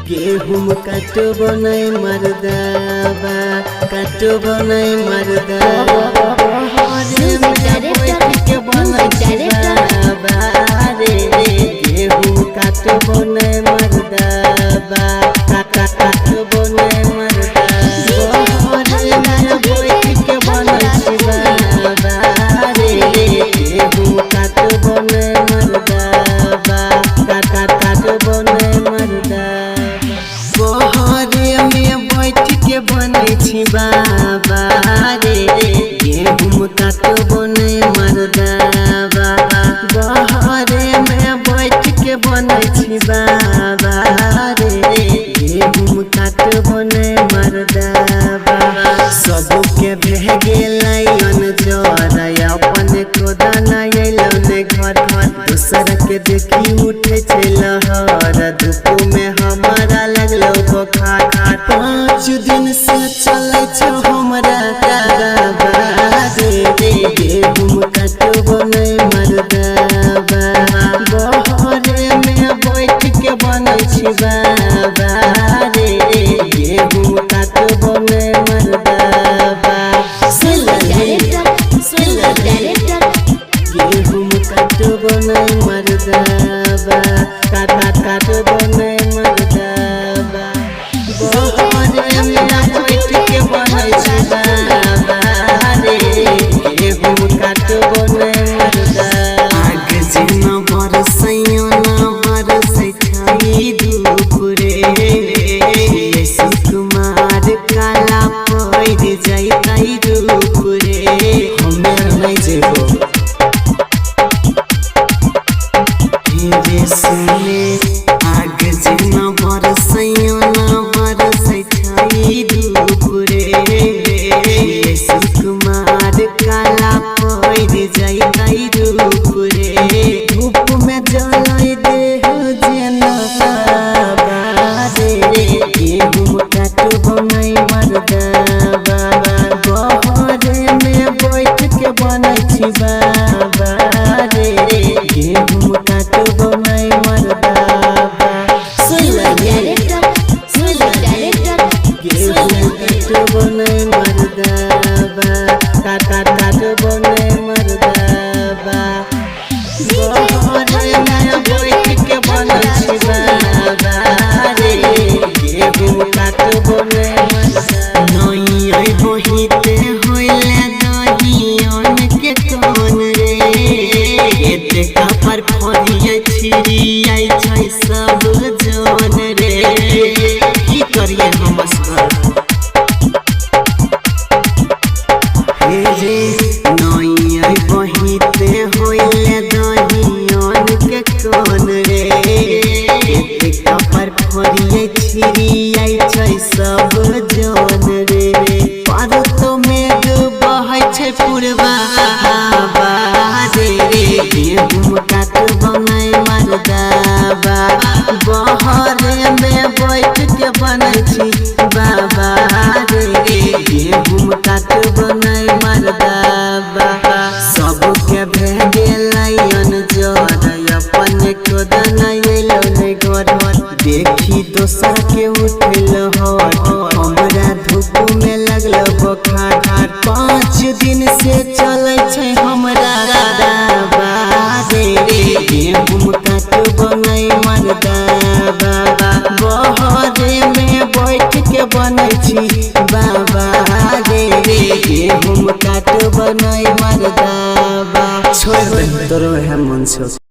गेहूं काटबो नहीं मर्दाबा, काटबो नहीं मर्दाबा के बनैबा रे गेहूं काटबो नहीं मर्दाबा, काटबो नहीं मर्दाबा के बनैबा रे गेहूं काटबो नहीं मर्दाबा, काटबो नहीं मर्दाबा बहरे में बैठ के बनै छी बाबा रे गेहूं काटबो नहीं मर्दाबा, बहरे में बैठ के बनै छी बाबा रे गेहूं काटबो नहीं मर्दाबा सबके भे गेलै अनजर अपन खुदा नहीं अइलौने घर दूसर के देखी उठे छै लहर धूप में हमारा लगलो बुखार 5 दिन से चले छो हमरा दादा रे गेहूं काटबो नहीं मर्दाबा बहरे में बैठ के बनै छी बाबा रे गेहूं काटबो नहीं मर्दाबा गेहूं काटबो नहीं मर्दाबा, काटबो नहीं मर्दाबा बहरे में बैठ के बनै छी बाबा रे गेहूं काटबो नहीं मर्दाबा आग जेना बरसैयो ना बरसै छै धूप रे सुकुमार काला पड़ि जाइतै रूप रे हमे नहीं जेबो सुने आग जेना बरसैयो ना बरसै छै धूप रे सुकुमार काला पड़ि जाइतै रूप रे धूप में जलै देह जेना रे गेहूं काटबो नहीं मर्दाबा बहरे में बैठ के बनै छी बाबा रे गेहूं काटबो नहीं मर्दाबा गेहूं काटबो नहीं मर्दाबा, काटबो नहीं मर्दाबा बहरे में बैठ के बनै छी बाबा रे गेहूं काटबो नहीं मर्दाबा नहीं अइबो हिते होइले दहियन के कोन रे एते कपर फोड़िए छिड़िए छै सब जन रे की करिए हम असगर हे रे नहीं अइबो हिते होइले दहियन के कोन रे एते कपर फोड़िए छिड़िए छै सब जन रे परतो मेघ बहै छै पुरबा रे गेहूं काटबो नहीं मर्दाबा बहरे में बैठ के बनै छी बाबा रे गेहूं काटबो नहीं मर्दाबा सबके भे गेलै अनजर अपन खुदा नहीं अइलौने घर देखी दोसर के उठल हमरा धूप में लगलो बुखार 5 दिन से चलै छै हमरा दादा रे गेहूं काटबो नहीं मर्दाबा बहरे में बैठ के बनै छी बाबा रे गेहूं काटबो नहीं मर्दाबा छोड़ दे तोरो है मन से।